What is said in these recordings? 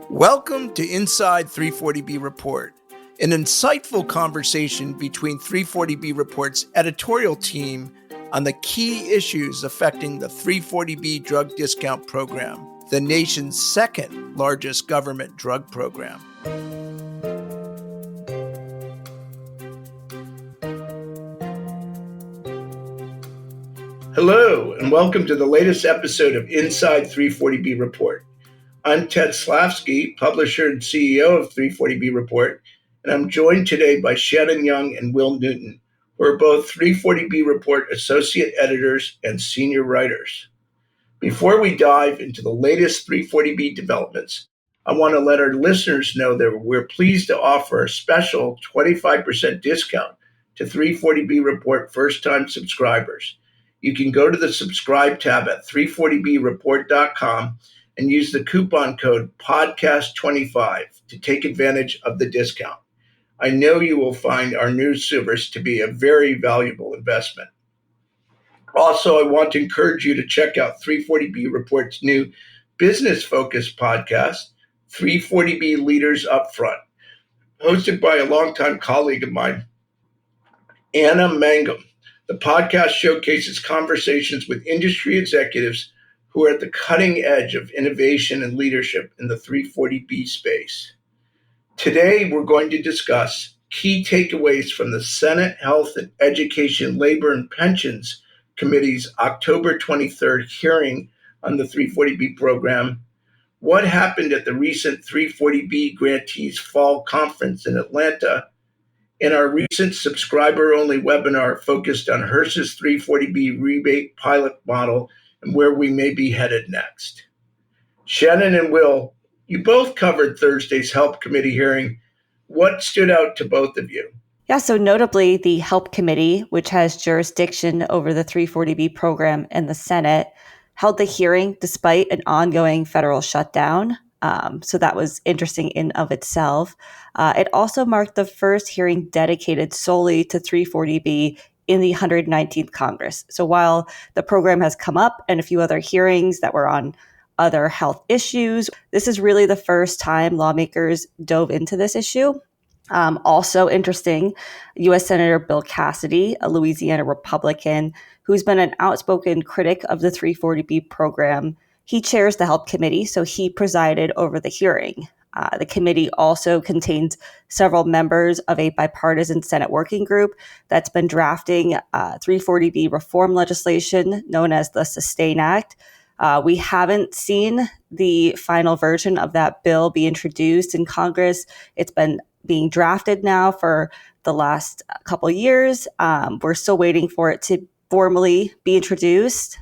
Welcome to Inside 340B Report, an insightful conversation between 340B Report's editorial team on the key issues affecting the 340B drug discount program, the nation's second largest government drug program. Hello, and welcome to the latest episode of Inside 340B Report. I'm Ted Slafsky, publisher and CEO of 340B Report, and I'm joined today by Shannon and Will Newton, who are both 340B Report associate editors and senior writers. Before we dive into the latest 340B developments, I want to let our listeners know that we're pleased to offer a special 25% discount to 340B Report first-time subscribers. You can go to the subscribe tab at 340breport.com and use the coupon code podcast25 to take advantage of the discount. I know you will find our news service to be a very valuable investment. Also, I want to encourage you to check out 340B Report's new business-focused podcast, 340B Leaders Upfront, hosted by a longtime colleague of mine, Anna Mangum. The podcast showcases conversations with industry executives who are at the cutting edge of innovation and leadership in the 340B space. Today, we're going to discuss key takeaways from the Senate Health and Education, Labor, and Pensions Committee's October 23rd hearing on the 340B program, what happened at the recent 340B Grantees Fall Conference in Atlanta, and our recent subscriber-only webinar focused on HRSA's 340B rebate pilot model and where we may be headed next. Shannon and Will, you both covered Thursday's HELP Committee hearing. What stood out to both of you? Yeah, so notably, the HELP Committee, which has jurisdiction over the 340B program in the Senate, held the hearing despite an ongoing federal shutdown. So that was interesting in of itself. It also marked the first hearing dedicated solely to 340B in the 119th Congress. So while the program has come up and a few other hearings that were on other health issues, this is really the first time lawmakers dove into this issue. Also interesting, U.S. Senator Bill Cassidy, a Louisiana Republican who's been an outspoken critic of the 340B program, he chairs the HELP Committee, so he presided over the hearing. The committee also contains several members of a bipartisan Senate working group that's been drafting 340B reform legislation known as the SUSTAIN Act. We haven't seen the final version of that bill be introduced in Congress. It's been being drafted now for the last couple of years. We're still waiting for it to formally be introduced.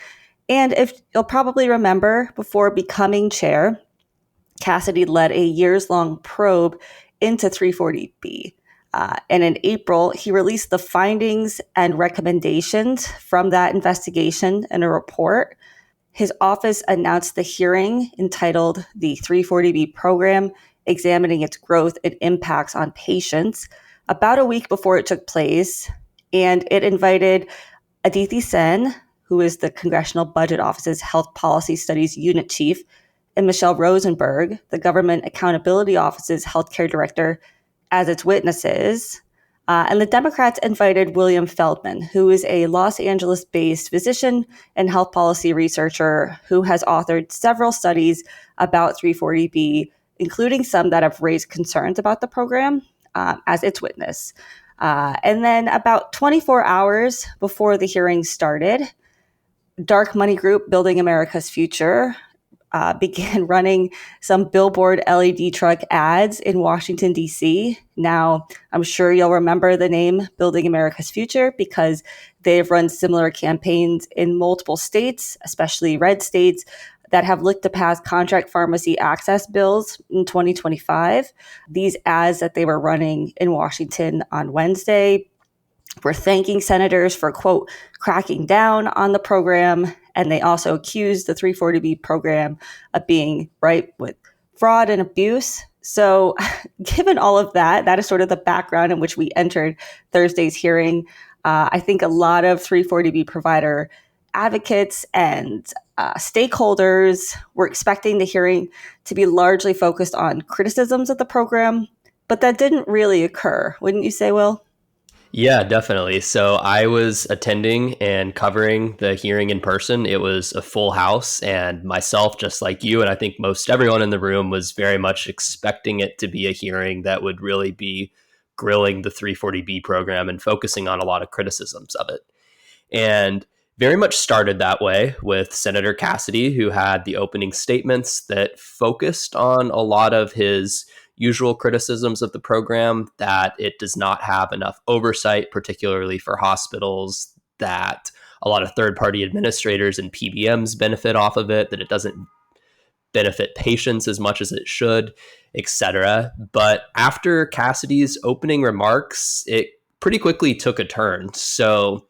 And if you'll probably remember, before becoming chair, Cassidy led a years-long probe into 340B. And in April, he released the findings and recommendations from that investigation in a report. His office announced the hearing entitled The 340B Program, Examining Its Growth and Impacts on Patients, about a week before it took place. And it invited Aditi Sen, who is the Congressional Budget Office's Health Policy Studies Unit Chief, and Michelle Rosenberg, the Government Accountability Office's Healthcare Director, as its witnesses. And the Democrats invited William Feldman, who is a Los Angeles-based physician and health policy researcher who has authored several studies about 340B, including some that have raised concerns about the program, as its witness. And then about 24 hours before the hearing started, dark money group Building America's Future began running some billboard LED truck ads in Washington, D.C. Now, I'm sure you'll remember the name Building America's Future because they've run similar campaigns in multiple states, especially red states, that have looked to pass contract pharmacy access bills in 2025. These ads that they were running in Washington on Wednesday were thanking senators for, quote, cracking down on the program. And they also accused the 340B program of being ripe with fraud and abuse. So given all of that, that is sort of the background in which we entered Thursday's hearing. I think a lot of 340B provider advocates and stakeholders were expecting the hearing to be largely focused on criticisms of the program, but that didn't really occur. Wouldn't you say, Will? Yeah, definitely. So I was attending and covering the hearing in person. It was a full house, and myself, just like you, and I think most everyone in the room was very much expecting it to be a hearing that would really be grilling the 340B program and focusing on a lot of criticisms of it. And very much started that way with Senator Cassidy, who had the opening statements that focused on a lot of his usual criticisms of the program, that it does not have enough oversight, particularly for hospitals, that a lot of third-party administrators and PBMs benefit off of it, that it doesn't benefit patients as much as it should, etc. But after Cassidy's opening remarks, it pretty quickly took a turn. So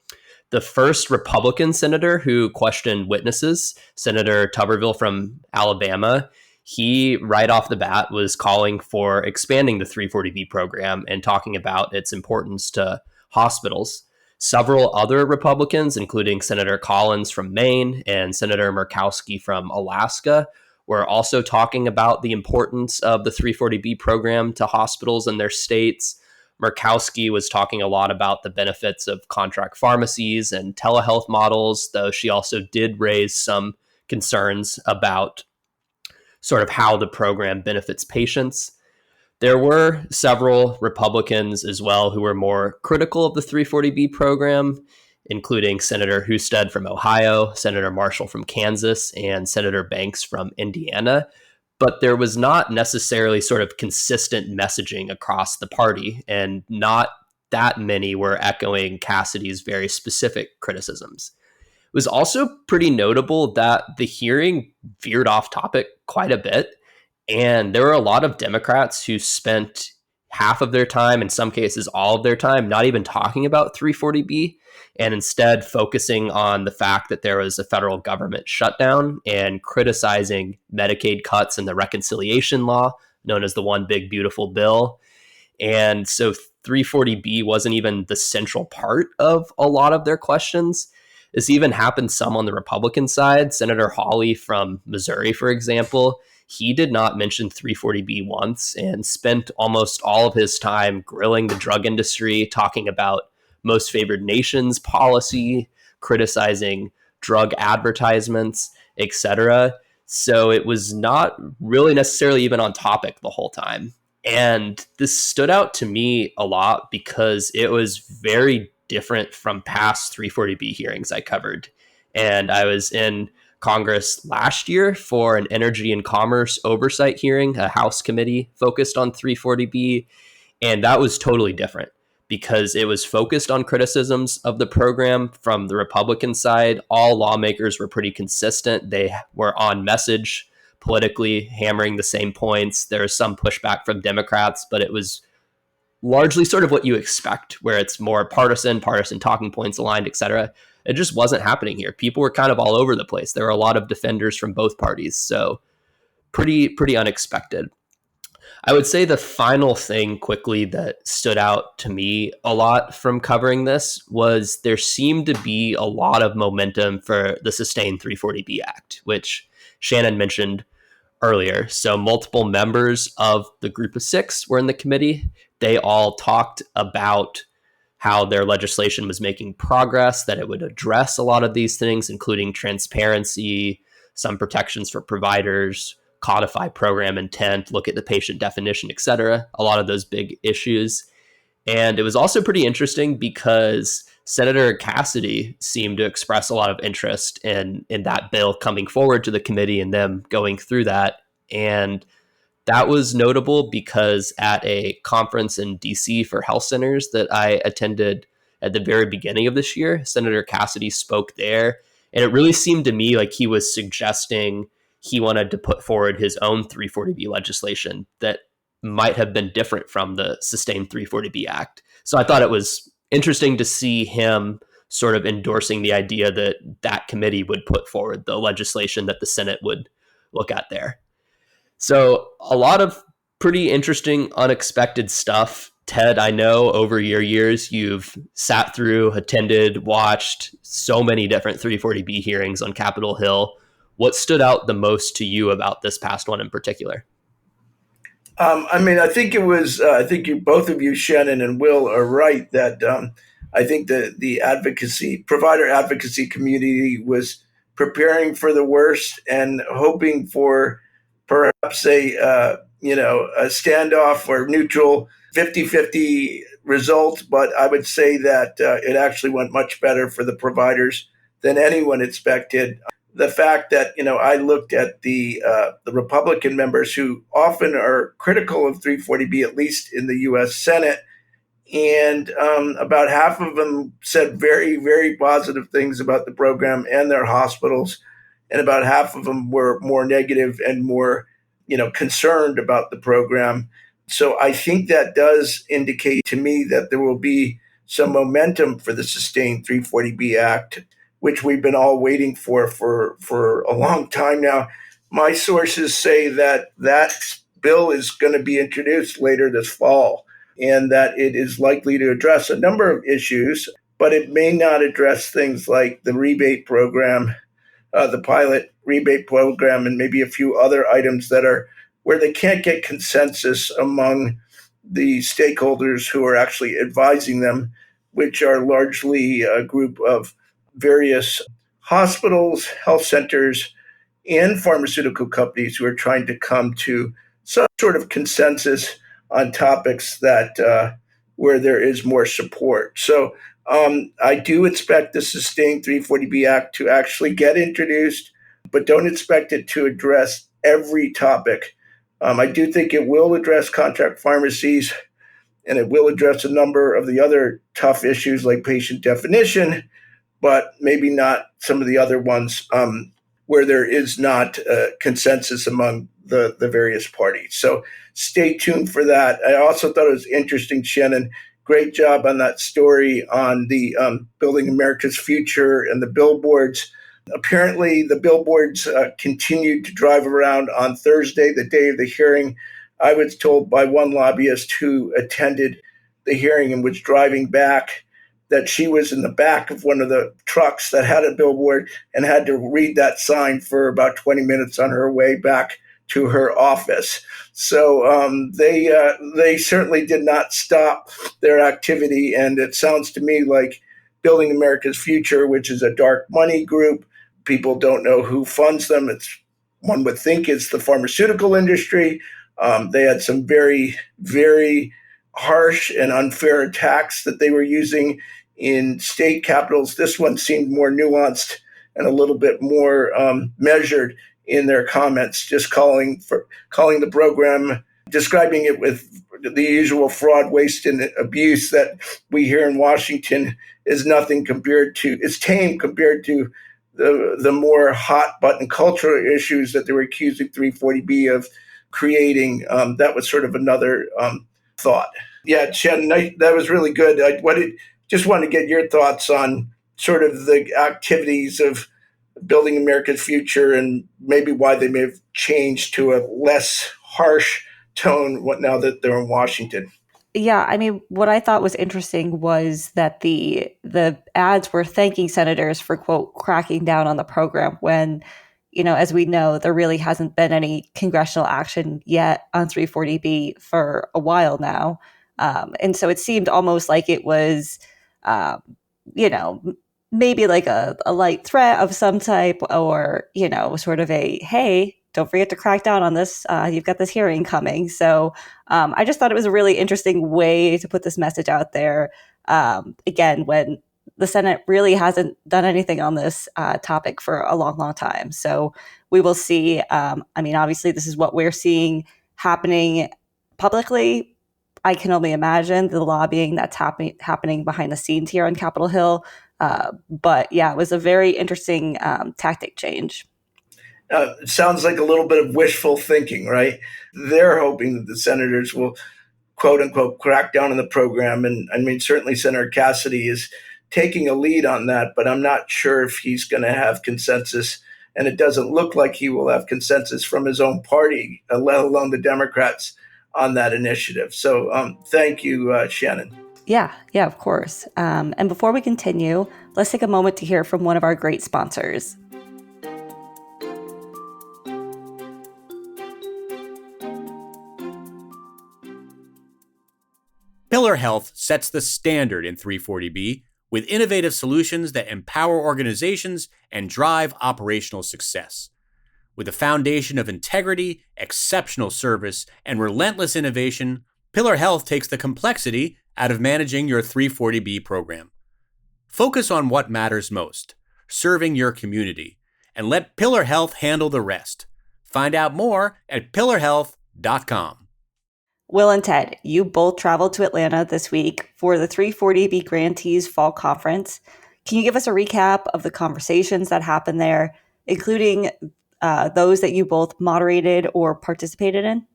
the first Republican senator who questioned witnesses, Senator Tuberville from Alabama, he right off the bat was calling for expanding the 340B program and talking about its importance to hospitals. Several other Republicans, including Senator Collins from Maine and Senator Murkowski from Alaska, were also talking about the importance of the 340B program to hospitals in their states. Murkowski was talking a lot about the benefits of contract pharmacies and telehealth models, though she also did raise some concerns about sort of how the program benefits patients. There were several Republicans as well who were more critical of the 340B program, including Senator Husted from Ohio, Senator Marshall from Kansas, and Senator Banks from Indiana. But there was not necessarily sort of consistent messaging across the party, and not that many were echoing Cassidy's very specific criticisms. It was also pretty notable that the hearing veered off topic quite a bit. And there were a lot of Democrats who spent half of their time, in some cases all of their time, not even talking about 340B, and instead focusing on the fact that there was a federal government shutdown and criticizing Medicaid cuts and the reconciliation law, known as the One Big Beautiful Bill. And so 340B wasn't even the central part of a lot of their questions. This even happened some on the Republican side. Senator Hawley from Missouri, for example, he did not mention 340B once and spent almost all of his time grilling the drug industry, talking about most favored nations policy, criticizing drug advertisements, etc. So it was not really necessarily even on topic the whole time. And this stood out to me a lot because it was very different from past 340B hearings I covered. And I was in Congress last year for an Energy and Commerce Oversight hearing, a House committee focused on 340B. And that was totally different because it was focused on criticisms of the program from the Republican side. All lawmakers were pretty consistent. They were on message politically, hammering the same points. There was some pushback from Democrats, but it was largely sort of what you expect, where it's more partisan talking points aligned, etc. It just wasn't happening here. People were kind of all over the place. There were a lot of defenders from both parties, so pretty unexpected. I would say the final thing quickly that stood out to me a lot from covering this was there seemed to be a lot of momentum for the Sustain 340B Act, which Shannon mentioned earlier. So multiple members of the group of six were in the committee. They all talked about how their legislation was making progress, that it would address a lot of these things, including transparency, some protections for providers, codify program intent, look at the patient definition, etc. A lot of those big issues. And it was also pretty interesting because Senator Cassidy seemed to express a lot of interest in that bill coming forward to the committee and them going through that. And that was notable because at a conference in DC for health centers that I attended at the very beginning of this year, Senator Cassidy spoke there. And it really seemed to me like he was suggesting he wanted to put forward his own 340B legislation that might have been different from the Sustain 340B Act. So I thought it was interesting to see him sort of endorsing the idea that that committee would put forward the legislation that the Senate would look at there. So a lot of pretty interesting, unexpected stuff Ted, I know over your years, you've sat through, attended, watched so many different 340B hearings on Capitol Hill. What stood out the most to you about this past one in particular? I think it was. I think both of you, Shannon and Will, are right that I think the provider advocacy community was preparing for the worst and hoping for perhaps a standoff or neutral 50-50 result. But I would say that it actually went much better for the providers than anyone expected. The fact that I looked at the Republican members who often are critical of 340B, at least in the U.S. Senate, and about half of them said very, very positive things about the program and their hospitals, and about half of them were more negative and more concerned about the program. So I think that does indicate to me that there will be some momentum for the sustained 340B Act, which we've been all waiting for a long time now. My sources say that bill is going to be introduced later this fall, and that it is likely to address a number of issues, but it may not address things like the rebate program, the pilot rebate program, and maybe a few other items that are where they can't get consensus among the stakeholders who are actually advising them, which are largely a group of various hospitals, health centers, and pharmaceutical companies who are trying to come to some sort of consensus on topics that where there is more support. So I do expect the Sustained 340B Act to actually get introduced, but don't expect it to address every topic. I do think it will address contract pharmacies, and it will address a number of the other tough issues like patient definition, but maybe not some of the other ones where there is not consensus among the various parties. So stay tuned for that. I also thought it was interesting, Shannon. Great job on that story on the Building America's Future and the billboards. Apparently, the billboards continued to drive around on Thursday, the day of the hearing. I was told by one lobbyist who attended the hearing and was driving back that she was in the back of one of the trucks that had a billboard and had to read that sign for about 20 minutes on her way back to her office. So they certainly did not stop their activity. And it sounds to me like Building America's Future, which is a dark money group, people don't know who funds them. One would think it's the pharmaceutical industry. They had some very, very harsh and unfair attacks that they were using in state capitals. This one seemed more nuanced and a little bit more measured in their comments, just calling the program, describing it with the usual fraud, waste, and abuse that we hear in Washington is nothing compared to, it's tame compared to the more hot button cultural issues that they were accusing 340B of creating. That was sort of another thought. Yeah, Shannon, that was really good. Just want to get your thoughts on sort of the activities of Building America's Future and maybe why they may have changed to a less harsh tone now that they're in Washington. Yeah, I mean, what I thought was interesting was that the ads were thanking senators for, quote, cracking down on the program when, as we know, there really hasn't been any congressional action yet on 340B for a while now. And so it seemed almost like it was, maybe like a light threat of some type or, sort of a, hey, don't forget to crack down on this. You've got this hearing coming. So I just thought it was a really interesting way to put this message out there. Again, when the Senate really hasn't done anything on this topic for a long, long time. So we will see. Obviously, this is what we're seeing happening publicly. I can only imagine the lobbying that's happening behind the scenes here on Capitol Hill. But yeah, it was a very interesting tactic change. It sounds like a little bit of wishful thinking, right? They're hoping that the senators will, quote unquote, crack down on the program. And certainly Senator Cassidy is taking a lead on that, but I'm not sure if he's going to have consensus. And it doesn't look like he will have consensus from his own party, let alone the Democrats, on that initiative. So thank you, Shannon. Yeah, of course. And before we continue, let's take a moment to hear from one of our great sponsors. Pillar Health sets the standard in 340B with innovative solutions that empower organizations and drive operational success. With a foundation of integrity, exceptional service, and relentless innovation, Pillar Health takes the complexity out of managing your 340B program. Focus on what matters most, serving your community, and let Pillar Health handle the rest. Find out more at pillarhealth.com. Will and Ted, you both traveled to Atlanta this week for the 340B Grantees Fall Conference. Can you give us a recap of the conversations that happened there, including those that you both moderated or participated in?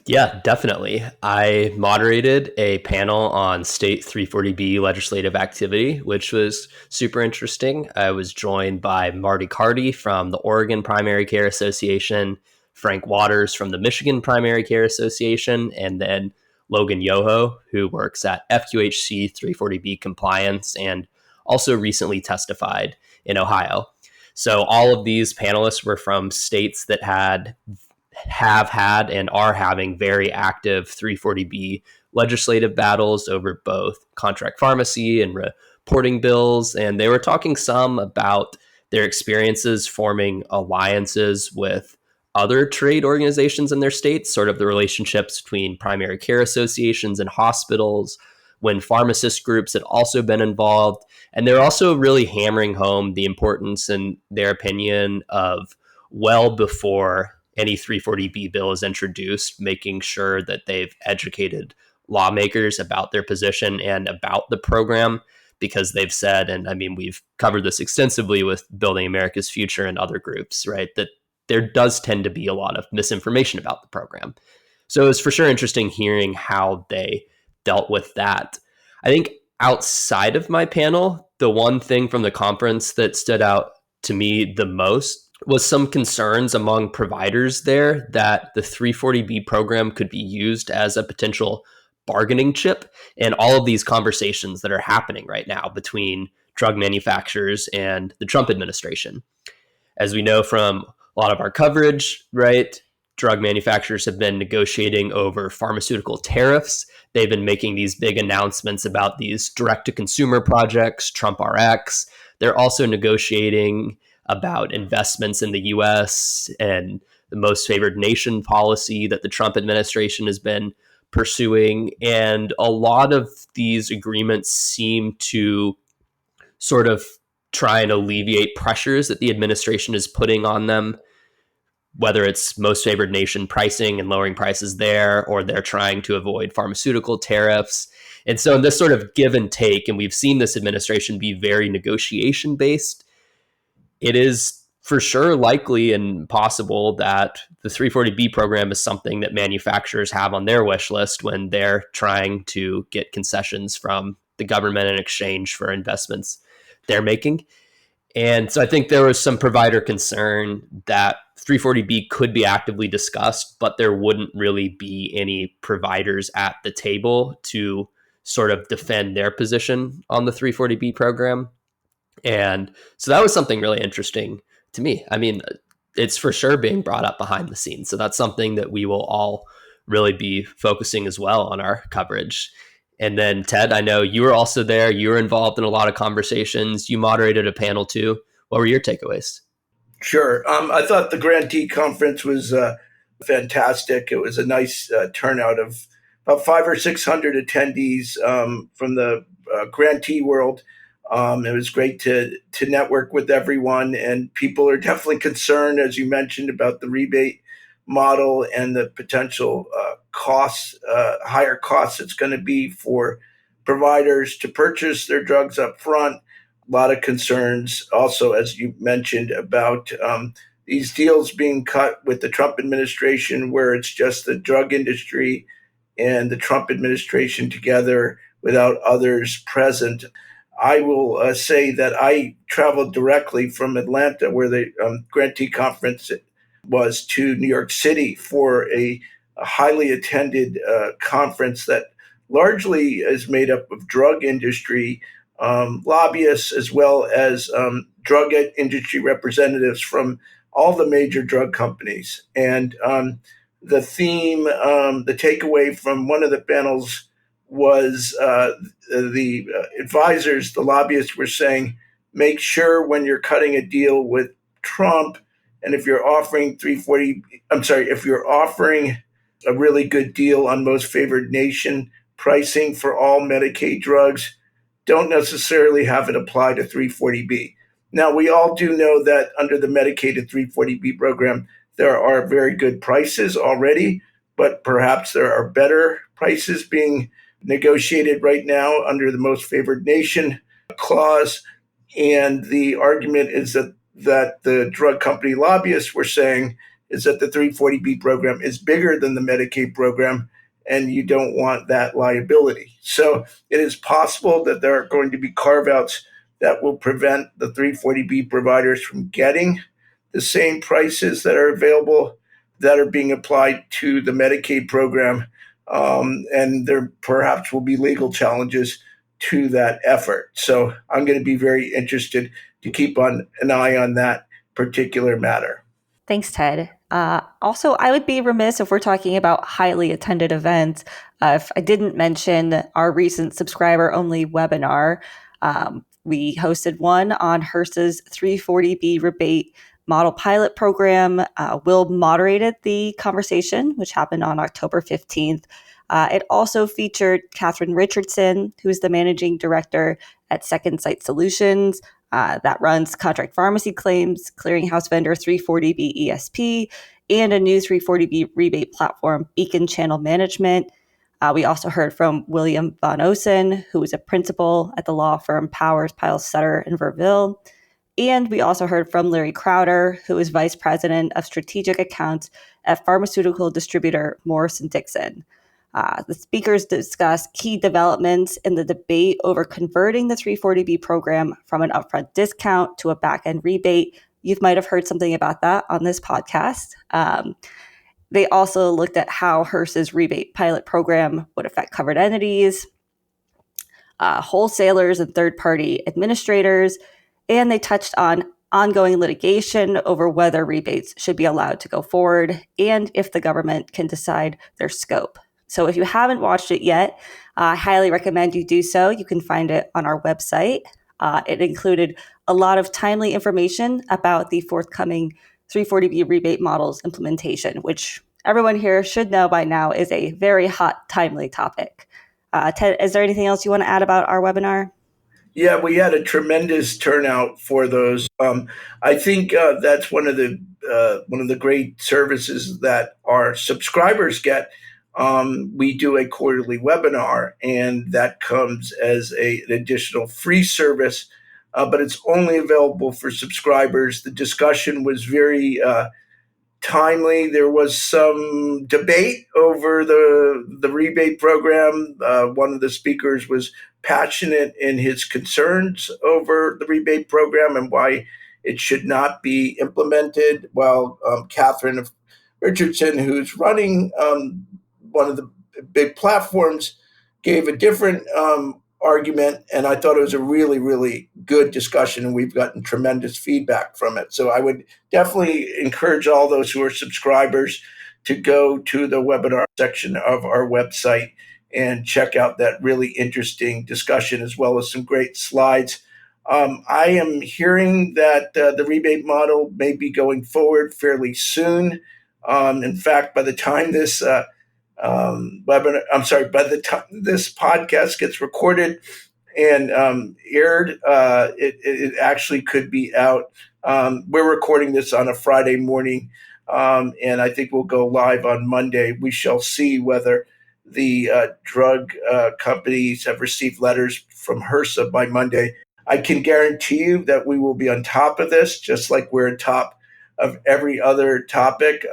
Yeah, definitely. I moderated a panel on state 340B legislative activity, which was super interesting. I was joined by Marty Carty from the Oregon Primary Care Association, Frank Waters from the Michigan Primary Care Association, and then Logan Yoho, who works at FQHC 340B compliance and also recently testified in Ohio. So all of these panelists were from states that have had and are having very active 340B legislative battles over both contract pharmacy and reporting bills. And they were talking some about their experiences forming alliances with other trade organizations in their states, sort of the relationships between primary care associations and hospitals, when pharmacist groups had also been involved. And they're also really hammering home the importance, in their opinion, of well before any 340B bill is introduced, making sure that they've educated lawmakers about their position and about the program, because they've said, and I mean, we've covered this extensively with Building America's Future and other groups, right, that there does tend to be a lot of misinformation about the program. So it's for sure interesting hearing how they dealt with that. I think outside of my panel, the one thing from the conference that stood out to me the most was some concerns among providers there that the 340B program could be used as a potential bargaining chip in all of these conversations that are happening right now between drug manufacturers and the Trump administration. As we know from a lot of our coverage, right, drug manufacturers have been negotiating over pharmaceutical tariffs. They've been making these big announcements about these direct-to-consumer projects, Trump RX. They're also negotiating about investments in the U.S. and the most favored nation policy that the Trump administration has been pursuing. And a lot of these agreements seem to sort of try and alleviate pressures that the administration is putting on them, whether it's most favored nation pricing and lowering prices there, or they're trying to avoid pharmaceutical tariffs. And so in this sort of give and take, and we've seen this administration be very negotiation based, it is for sure likely and possible that the 340B program is something that manufacturers have on their wish list when they're trying to get concessions from the government in exchange for investments they're making. And so I think there was some provider concern that 340B could be actively discussed, but there wouldn't really be any providers at the table to sort of defend their position on the 340B program. And so that was something really interesting to me. I mean, it's for sure being brought up behind the scenes. So that's something that we will all really be focusing as well on our coverage. And then, Ted, I know you were also there. You were involved in a lot of conversations. You moderated a panel too. What were your takeaways? Sure. I thought the Grantee Conference was fantastic. It was a nice turnout of about 500 or 600 attendees from the grantee world. It was great to network with everyone, and people are definitely concerned, as you mentioned, about the rebate model and the potential costs, higher costs it's going to be for providers to purchase their drugs up front. A lot of concerns also, as you mentioned, about these deals being cut with the Trump administration, where it's just the drug industry and the Trump administration together without others present. I will say that I traveled directly from Atlanta, where the Grantee Conference was, to New York City for a a highly attended conference that largely is made up of drug industry lobbyists as well as drug industry representatives from all the major drug companies. And the theme, the takeaway from one of the panels was the advisors, the lobbyists were saying, make sure when you're cutting a deal with Trump, and if you're offering if you're offering a really good deal on most favored nation pricing for all Medicaid drugs, don't necessarily have it apply to 340B. Now, we all do know that under the Medicaid 340B program, there are very good prices already, but perhaps there are better prices being negotiated right now under the most favored nation clause. And the argument is that the drug company lobbyists were saying is that the 340B program is bigger than the Medicaid program, and you don't want that liability. So it is possible that there are going to be carve-outs that will prevent the 340B providers from getting the same prices that are available that are being applied to the Medicaid program. And there perhaps will be legal challenges to that effort. So I'm going to be very interested to keep an eye on that particular matter. Thanks, Ted. Also, I would be remiss if we're talking about highly attended events if I didn't mention our recent subscriber-only webinar. We hosted one on HRSA's 340B rebate model pilot program. Will moderated the conversation, which happened on October 15th. It also featured Catherine Richardson, who is the managing director at Second Sight Solutions, that runs contract pharmacy claims, clearinghouse vendor 340B ESP, and a new 340B rebate platform, Beacon Channel Management. We also heard from William Von Osen, who is a principal at the law firm Powers, Piles, Sutter in Verville. And we also heard from Larry Crowder, who is vice president of strategic accounts at pharmaceutical distributor Morrison Dixon. The speakers discussed key developments in the debate over converting the 340B program from an upfront discount to a back-end rebate. You might have heard something about that on this podcast. They also looked at how HRSA's rebate pilot program would affect covered entities, wholesalers, and third-party administrators, and they touched on ongoing litigation over whether rebates should be allowed to go forward and if the government can decide their scope. So if you haven't watched it yet, I highly recommend you do so. You can find it on our website. It included a lot of timely information about the forthcoming 340B rebate models implementation, which everyone here should know by now is a very hot, timely topic. Ted, is there anything else you want to add about our webinar? Yeah, we had a tremendous turnout for those. I think that's one of the great services that our subscribers get. We do a quarterly webinar, and that comes as an additional free service, but it's only available for subscribers. The discussion was very timely. There was some debate over the rebate program. One of the speakers was passionate in his concerns over the rebate program and why it should not be implemented, while Catherine Richardson, who's running one of the big platforms, gave a different argument, and I thought it was a really, really good discussion, and we've gotten tremendous feedback from it. So I would definitely encourage all those who are subscribers to go to the webinar section of our website and check out that really interesting discussion, as well as some great slides. I am hearing that the rebate model may be going forward fairly soon. In fact, by the time this by the time this podcast gets recorded and aired, it actually could be out. We're recording this on a Friday morning, and I think we'll go live on Monday. We shall see whether the drug companies have received letters from HRSA by Monday. I can guarantee you that we will be on top of this, just like we're on top of every other topic.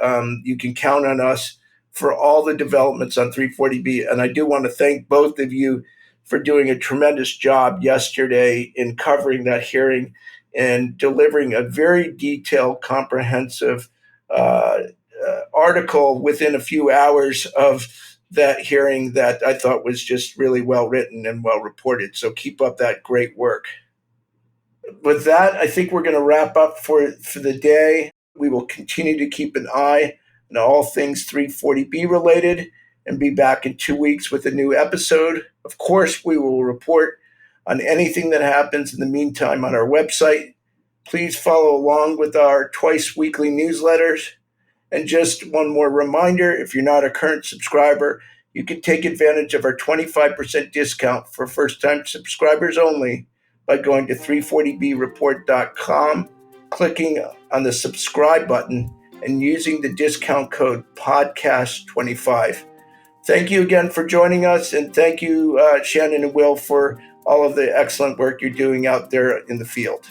You can count on us for all the developments on 340B. And I do want to thank both of you for doing a tremendous job yesterday in covering that hearing and delivering a very detailed, comprehensive article within a few hours of that hearing that I thought was just really well written and well reported. So keep up that great work. With that, I think we're going to wrap up for the day. We will continue to keep an eye on all things 340B related and be back in 2 weeks with a new episode. Of course, we will report on anything that happens in the meantime on our website. Please follow along with our twice weekly newsletters. And just one more reminder, if you're not a current subscriber, you can take advantage of our 25% discount for first-time subscribers only by going to 340breport.com, clicking on the subscribe button, and using the discount code podcast25. Thank you again for joining us, and thank you, Shannon and Will, for all of the excellent work you're doing out there in the field.